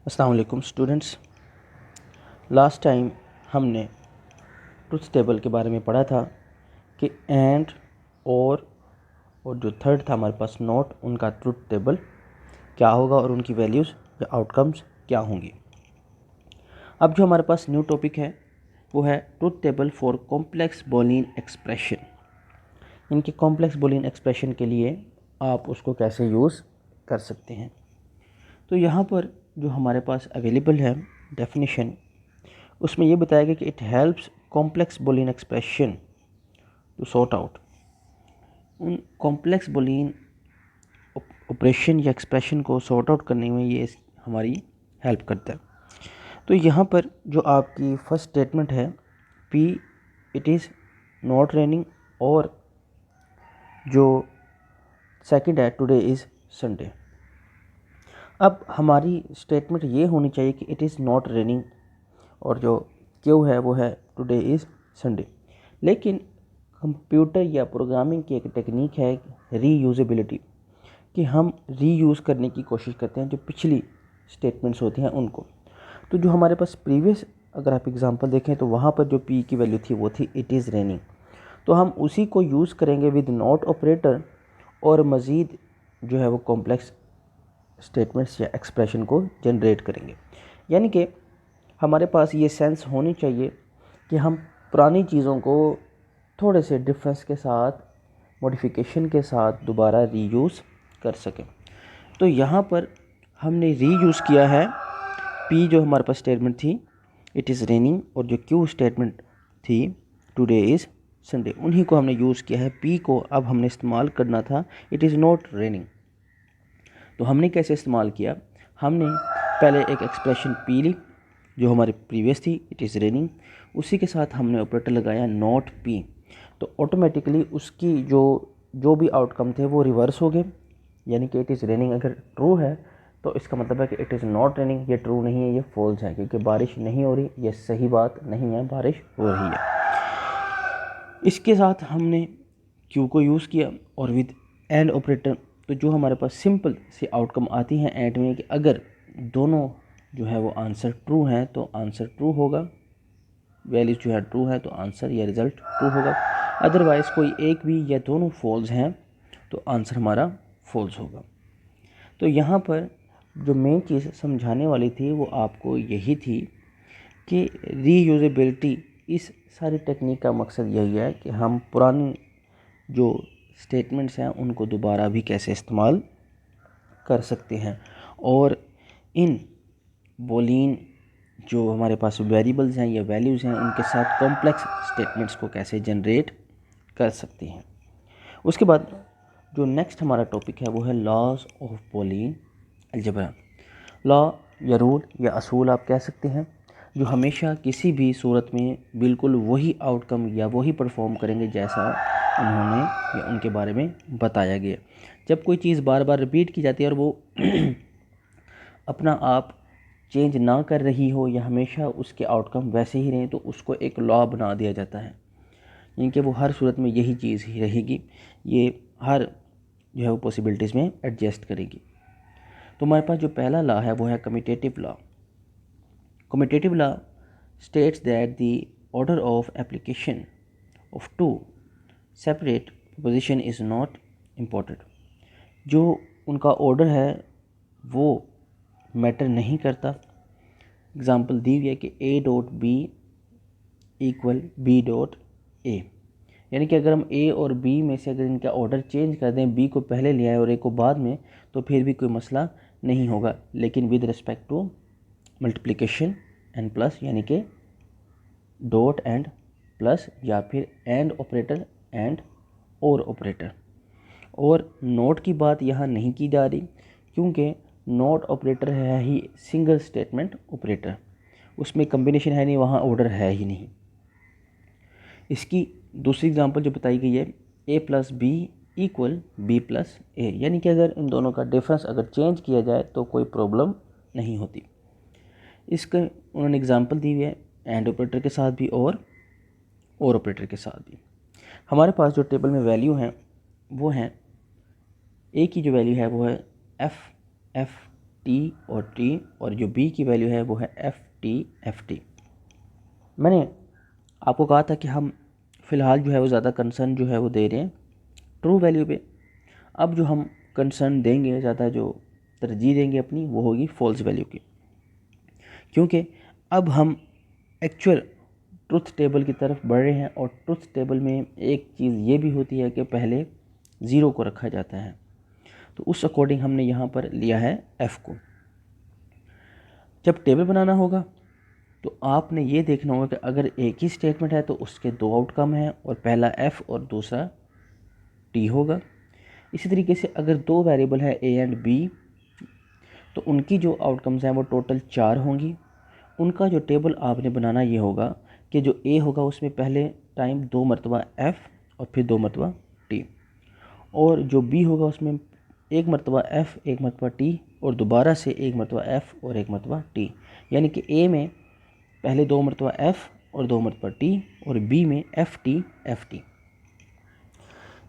अस्सलाम वालेकुम students. Last time हमने ट्रुथ टेबल के बारे में पढ़ा था कि एंड और जो थर्ड था हमारे पास नॉट, उनका ट्रुथ टेबल क्या होगा और उनकी वैल्यूज़ या आउटकम्स क्या होंगी। अब जो हमारे पास न्यू टॉपिक है वो है truth table for complex Boolean expression. इनके कॉम्प्लेक्स बूलियन एक्सप्रेशन के लिए आप उसको कैसे यूज़ कर सकते हैं। तो यहाँ पर जो हमारे पास अवेलेबल है डेफिनेशन, उसमें ये बताया गया कि it helps complex Boolean expression to sort out. उन कॉम्प्लेक्स बूलियन ऑपरेशन या एक्सप्रेशन को सॉर्ट आउट करने में ये हमारी हेल्प करता है। तो यहाँ पर जो आपकी फर्स्ट स्टेटमेंट है P it is not raining, और जो सेकंड है टुडे इज़ संडे। अब हमारी स्टेटमेंट ये होनी चाहिए कि इट इज़ नॉट रेनिंग और जो क्यू है वो है टुडे इज़ संडे। लेकिन कंप्यूटर या प्रोग्रामिंग की एक टेक्निक है रीयूजेबिलिटी, कि हम रीयूज़ करने की कोशिश करते हैं जो पिछली स्टेटमेंट्स होती हैं उनको। तो जो हमारे पास प्रीवियस अगर आप एग्जांपल देखें तो वहाँ पर जो पी की वैल्यू थी वो थी इट इज़ रेनिंग, तो हम उसी को यूज़ करेंगे विद नॉट ऑपरेटर और मज़ीद जो है वो कॉम्प्लेक्स स्टेटमेंट्स या एक्सप्रेशन को जनरेट करेंगे। यानी कि हमारे पास ये सेंस होनी चाहिए कि हम पुरानी चीज़ों को थोड़े से डिफरेंस के साथ, मॉडिफिकेशन के साथ दोबारा रीयूज़ कर सकें। तो यहाँ पर हमने रीयूज़ किया है पी, जो हमारे पास स्टेटमेंट थी इट इज़ रेनिंग, और जो क्यू स्टेटमेंट थी टुडे इज़ संडे, उन्हीं को हमने यूज़ किया है। पी को अब हमने इस्तेमाल करना था इट इज़ नॉट रेनिंग। तो हमने कैसे इस्तेमाल किया, हमने पहले एक एक्सप्रेशन पी ली जो हमारी प्रीवियस थी इट इज़ रेनिंग, उसी के साथ हमने ऑपरेटर लगाया नॉट पी, तो ऑटोमेटिकली उसकी जो भी आउटकम थे वो रिवर्स हो गए। यानी कि इट इज़ रेनिंग अगर ट्रू है तो इसका मतलब है कि इट इज़ नॉट रेनिंग ये ट्रू नहीं है, ये फॉल्स है, क्योंकि बारिश नहीं हो रही, ये सही बात नहीं है, बारिश हो रही है। इसके साथ हमने क्यू को यूज़ किया और विद एंड ऑपरेटर, तो जो हमारे पास सिंपल सी आउटकम आती है एंड में कि अगर दोनों जो है वो आंसर ट्रू हैं तो आंसर ट्रू होगा, वैल्यू जो है ट्रू है तो आंसर या रिज़ल्ट ट्रू होगा। अदरवाइज़ कोई एक भी या दोनों फॉल्स हैं तो आंसर हमारा फॉल्स होगा। तो यहाँ पर जो मेन चीज़ समझाने वाली थी वो आपको यही थी कि रीयूजेबिलिटी, इस सारी टेक्निक का मकसद यही है कि हम पुरानी जो स्टेटमेंट्स हैं उनको दोबारा भी कैसे इस्तेमाल कर सकते हैं, और इन बूलियन जो हमारे पास वेरिएबल्स हैं या वैल्यूज़ हैं उनके साथ कॉम्प्लेक्स स्टेटमेंट्स को कैसे जनरेट कर सकते हैं। उसके बाद जो नेक्स्ट हमारा टॉपिक है वो है laws of Boolean algebra. Law या रूल या असूल आप कह सकते हैं, जो हमेशा किसी भी सूरत में बिल्कुल वही आउटकम या वही परफॉर्म करेंगे जैसा उन्होंने या उनके बारे में बताया गया। जब कोई चीज़ बार बार रिपीट की जाती है और वो अपना आप चेंज ना कर रही हो या हमेशा उसके आउटकम वैसे ही रहें, तो उसको एक लॉ बना दिया जाता है, यानी कि वो हर सूरत में यही चीज़ ही रहेगी, ये हर जो है वो पॉसिबिलिटीज़ में एडजस्ट करेगी। तो हमारे पास जो पहला लॉ है वो है commutative law. Commutative law states that the order of application of two separate proposition is not important. जो उनका ऑर्डर है वो मैटर नहीं करता। एग्जांपल दी हुई है कि a dot B equal b dot A, यानी कि अगर हम a और b में से अगर इनका ऑर्डर चेंज कर दें, b को पहले ले आए और a को बाद में, तो फिर भी कोई मसला नहीं होगा। लेकिन with respect to multiplication and plus, यानी कि डॉट एंड प्लस, या फिर and operator and or operator. और नोट की बात यहाँ नहीं की जा रही, क्योंकि नोट ऑपरेटर है ही सिंगल स्टेटमेंट ऑपरेटर, उसमें कम्बिनेशन है नहीं, वहाँ ऑर्डर है ही नहीं। इसकी दूसरी एग्जांपल जो बताई गई है a plus B equal B plus A, यानी कि अगर इन दोनों का डिफरेंस अगर चेंज किया जाए तो कोई प्रॉब्लम नहीं होती। इसका उन्होंने एग्जांपल दी हुई है एंड ऑपरेटर के साथ भी और ऑपरेटर के साथ भी। हमारे पास जो टेबल में वैल्यू हैं वो हैं, ए की जो वैल्यू है वो है एफ टी और टी, और जो बी की वैल्यू है वो है एफ टी। मैंने आपको कहा था कि हम फ़िलहाल जो है वो ज़्यादा कंसर्न जो है वो दे रहे हैं ट्रू वैल्यू पे। अब जो हम कंसर्न देंगे, ज़्यादा जो तरजीह देंगे अपनी, वो होगी फॉल्स वैल्यू की, क्योंकि अब हम एक्चुअल ट्रुथ टेबल की तरफ बढ़ रहे हैं। और ट्रुथ टेबल में एक चीज़ ये भी होती है कि पहले ज़ीरो को रखा जाता है, तो उस अकॉर्डिंग हमने यहाँ पर लिया है एफ़ को। जब टेबल बनाना होगा तो आपने ये देखना होगा कि अगर एक ही स्टेटमेंट है तो उसके दो आउटकम हैं, और पहला एफ़ और दूसरा टी होगा। इसी तरीके से अगर दो वेरिएबल है ए एंड बी, तो उनकी जो आउटकम्स हैं वो टोटल 4 होंगी। उनका जो टेबल आपने बनाना ये होगा कि जो ए होगा उसमें पहले टाइम 2 मरतबा एफ़ और फिर 2 मरतबा टी, और जो बी होगा उसमें 1 मरतबा एफ़ 1 मरतबा टी, और दोबारा से 1 मरतबा एफ़ और 1 मरतबा टी। यानी कि ए में पहले 2 मरतबा एफ़ और 2 मरतबा टी, और बी में एफ़ टी।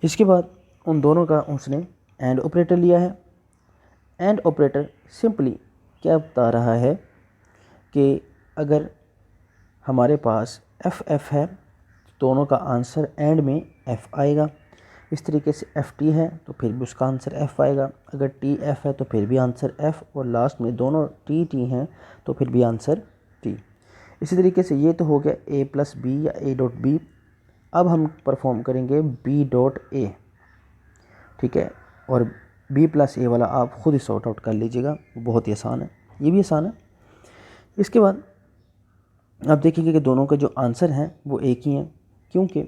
इसके बाद उन दोनों का उसने एंड ऑपरेटर लिया है। एंड ऑपरेटर सिंपली क्या बता रहा है कि अगर हमारे पास एफ है, दोनों का आंसर एंड में एफ़ आएगा। इस तरीके से एफ़ टी है तो फिर भी उसका आंसर एफ़ आएगा। अगर टी एफ़ है तो फिर भी आंसर एफ़, और लास्ट में दोनों टी हैं तो फिर भी आंसर टी। इसी तरीके से ये तो हो गया ए प्लस बी या ए डॉट बी। अब हम परफॉर्म करेंगे बी डॉट ए, ठीक है। और बी प्लस ए वाला आप ख़ुद ही सॉर्ट आउट कर लीजिएगा, बहुत ही आसान है, ये भी आसान है। इसके बाद आप देखेंगे कि दोनों के जो आंसर हैं वो एक ही हैं, क्योंकि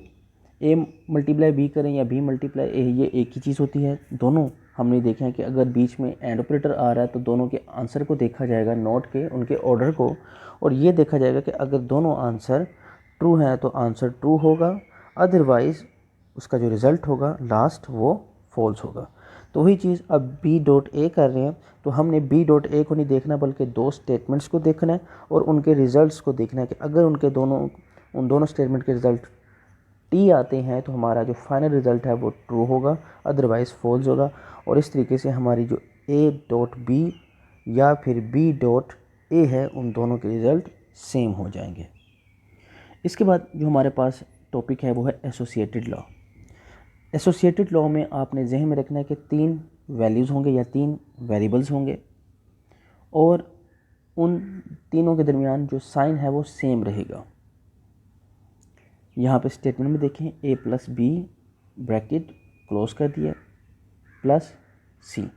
ए मल्टीप्लाई बी करें या बी मल्टीप्लाई ए, ये एक ही चीज़ होती है। दोनों हमने देखा है कि अगर बीच में एंड ऑपरेटर आ रहा है तो दोनों के आंसर को देखा जाएगा, नोट के उनके ऑर्डर को, और ये देखा जाएगा कि अगर दोनों आंसर ट्रू हैं तो आंसर ट्रू होगा, अदरवाइज़ उसका जो रिज़ल्ट होगा लास्ट वो फॉल्स होगा। तो वही चीज़ अब बी डॉट ए कर रहे हैं, तो हमने बी डॉट ए को नहीं देखना बल्कि दो स्टेटमेंट्स को देखना है और उनके रिज़ल्ट्स को देखना है कि अगर उन दोनों स्टेटमेंट के रिज़ल्ट टी आते हैं तो हमारा जो फाइनल रिज़ल्ट है वो ट्रू होगा, अदरवाइज़ फॉल्स होगा। और इस तरीके से हमारी जो ए डॉट बी या फिर बी डॉट ए है, उन दोनों के रिज़ल्ट सेम हो जाएंगे। इसके बाद जो हमारे पास टॉपिक है वो है एसोसिएटेड लॉ। एसोसिएटेड लॉ में आपने जहन में रखना है कि 3 वैल्यूज़ होंगे या 3 वेरिएबल्स होंगे, और उन तीनों के दरमियान जो साइन है वो सेम रहेगा। यहाँ पे स्टेटमेंट में देखें ए प्लस बी ब्रैकेट क्लोज कर दिया प्लस सी,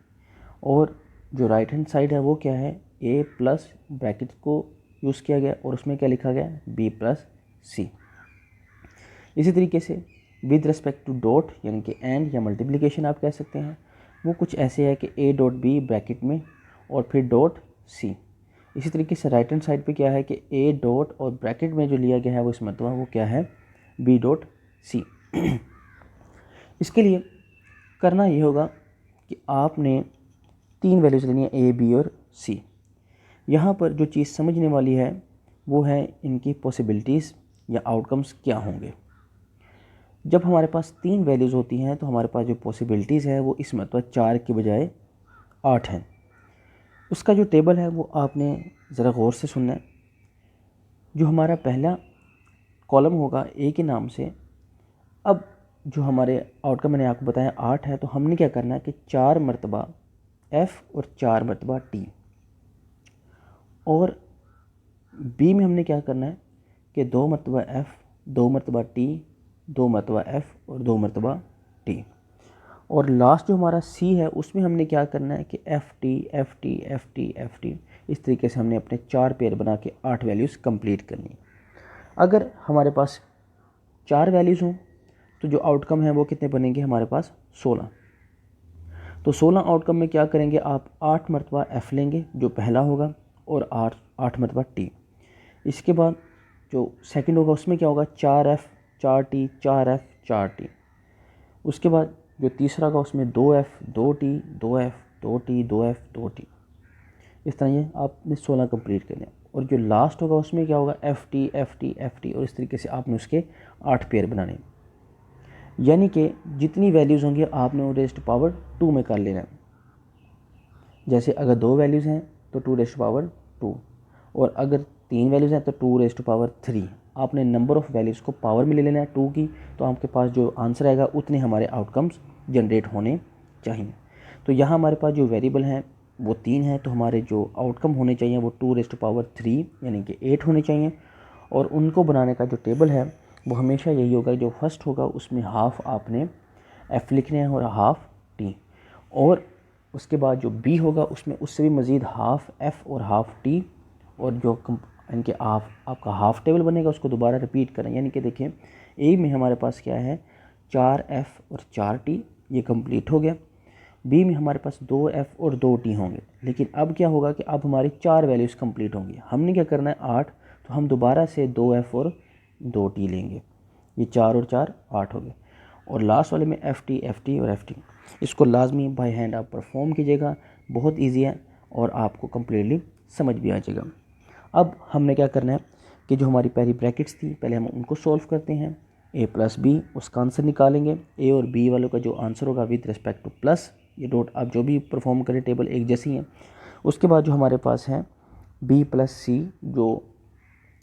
और जो राइट हैंड साइड है वो क्या है, ए प्लस ब्रैकेट को यूज़ किया गया और उसमें क्या लिखा गया, बी प्लस सी। इसी तरीके से विद रिस्पेक्ट टू डॉट यानी कि एंड या मल्टीप्लिकेशन आप कह सकते हैं, वो कुछ ऐसे है कि ए डॉट बी ब्रैकेट में और फिर डॉट सी। इसी तरीके से राइट हैंड साइड पे क्या है कि ए डॉट और ब्रैकेट में जो लिया गया है वो इस मतलब वो क्या है, बी डॉट सी। इसके लिए करना ये होगा कि आपने 3 वैल्यूज़ लेनी है ए बी और सी। यहाँ पर जो चीज़ समझने वाली है वो है इनकी पॉसिबिलिटीज़ या आउटकम्स क्या होंगे। जब हमारे पास 3 वैल्यूज़ होती हैं तो हमारे पास जो पॉसिबिलिटीज़ है वो इस मतलब 4 के बजाय 8 हैं। उसका जो टेबल है वो आपने ज़रा गौर से सुनना है। जो हमारा पहला कॉलम होगा ए के नाम से, अब जो हमारे आउटकम मैंने आपको बताया 8 है, तो हमने क्या करना है कि 4 मरतबा एफ़ और 4 मरतबा टी, और बी में हमने क्या करना है कि 2 मरतबा एफ़ 2 मरतबा टी 2 मरतबा एफ़ और 2 मरतबा टी, और लास्ट जो हमारा सी है उसमें हमने क्या करना है कि F T F T F T F T. इस तरीके से हमने अपने 4 पेयर बना के 8 वैल्यूज़ कंप्लीट करनी है। अगर हमारे पास 4 वैल्यूज़ हों तो जो आउटकम है वो कितने बनेंगे, हमारे पास 16। तो 16 आउटकम में क्या करेंगे आप, 8 मरतबा एफ़ लेंगे जो पहला होगा, और 8 मरतबा टी। इसके बाद जो सेकंड होगा उसमें क्या होगा, 4 एफ़ 4 टी 4 एफ़ 4 टी। उसके बाद जो तीसरा होगा उसमें 2 F 2 T 2 F 2 T 2 F 2 T. इस तरह ये आपने 16 कंप्लीट करने। और जो लास्ट होगा उसमें क्या होगा, F T F T F T, और इस तरीके से आपने उसके 8 पेयर बनाने। यानी कि जितनी वैल्यूज़ होंगी आपने वो रेज़्ड पावर 2 में कर लेना है। जैसे अगर 2 वैल्यूज़ हैं तो 2⁻², और अगर 3 वैल्यूज़ हैं तो 2⁻3। आपने नंबर ऑफ़ वैल्यूज़ को पावर में ले लेना है 2 की, तो आपके पास जो आंसर आएगा उतने हमारे आउटकम्स जनरेट होने चाहिए। तो यहाँ हमारे पास जो वेरिएबल हैं वो 3 हैं, तो हमारे जो आउटकम होने चाहिए वो 2⁻3 यानी कि 8 होने चाहिए। और उनको बनाने का जो टेबल है वो हमेशा यही होगा, जो फर्स्ट होगा उसमें हाफ आपने एफ़ लिखने हैं और हाफ टी, और उसके बाद जो बी होगा उसमें उससे भी मज़ीद हाफ एफ़ और हाफ टी, और जो इनके आपका हाफ टेबल बनेगा उसको दोबारा रिपीट करें। यानी कि देखिए ए में हमारे पास क्या है 4F और 4T, ये कंप्लीट हो गया। बी में हमारे पास 2F और 2T होंगे, लेकिन अब क्या होगा कि अब हमारी 4 वैल्यूज़ कंप्लीट होंगी। हमने क्या करना है 8, तो हम दोबारा से 2F और 2T लेंगे, ये 4 और 4 8 हो गए। और लास्ट वाले में FT और FT, इसको लाजमी बाय हैंड आप परफॉर्म कीजिएगा, बहुत ईजी है और आपको कम्प्लीटली समझ भी आ जाएगा। अब हमने क्या करना है कि जो हमारी पहली ब्रैकेट्स थी पहले हम उनको सॉल्व करते हैं। A+B उसका आंसर निकालेंगे, ए और बी वालों का जो आंसर होगा विद रिस्पेक्ट टू प्लस, ये डॉट आप जो भी परफॉर्म करें टेबल एक जैसी है। उसके बाद जो हमारे पास है B+C, जो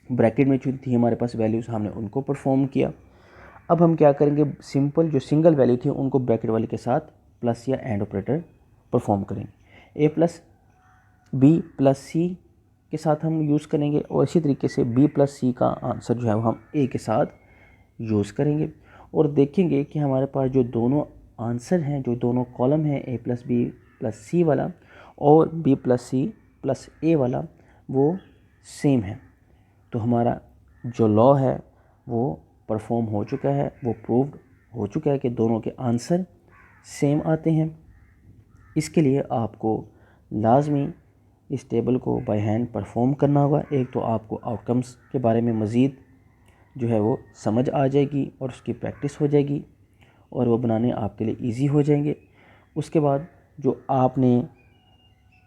ब्रैकेट में जो थी हमारे पास वैल्यूज़, हमने उनको परफॉर्म किया। अब हम क्या करेंगे, सिंपल जो सिंगल वैल्यू थी उनको ब्रैकेट वाले के साथ प्लस या एंड ऑपरेटर परफॉर्म करेंगे। A+B+C के साथ हम यूज़ करेंगे, और इसी तरीके से B+C का आंसर जो है वो हम A के साथ यूज़ करेंगे। और देखेंगे कि हमारे पास जो दोनों आंसर हैं, जो दोनों कॉलम हैं A+B+C वाला और B+C+A वाला, वो सेम है। तो हमारा जो लॉ है वो परफॉर्म हो चुका है, वो प्रूव्ड हो चुका है कि दोनों के आंसर सेम आते हैं। इसके लिए आपको लाजमी इस टेबल को बाय हैंड परफॉर्म करना होगा। एक तो आपको आउटकम्स के बारे में मज़ीद जो है वो समझ आ जाएगी और उसकी प्रैक्टिस हो जाएगी और वो बनाने आपके लिए इजी हो जाएंगे। उसके बाद जो आपने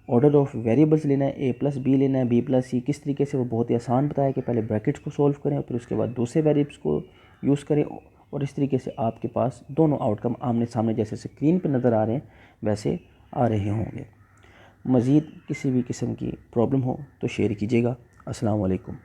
ऑर्डर ऑफ वेरिएबल्स लेना है, A+B लेना है, B+C, किस तरीके से, वो बहुत ही आसान बताया कि पहले ब्रैकेट्स को सॉल्व करें और फिर उसके बाद दूसरे वेरिएबल्स को यूज़ करें, और इस तरीके से आपके पास दोनों आउटकम आमने सामने जैसे स्क्रीन पर नज़र आ रहे हैं वैसे आ रहे होंगे। मज़ीद किसी भी किस्म की प्रॉब्लम हो तो शेयर कीजिएगा। अस्सलाम वालेकुम।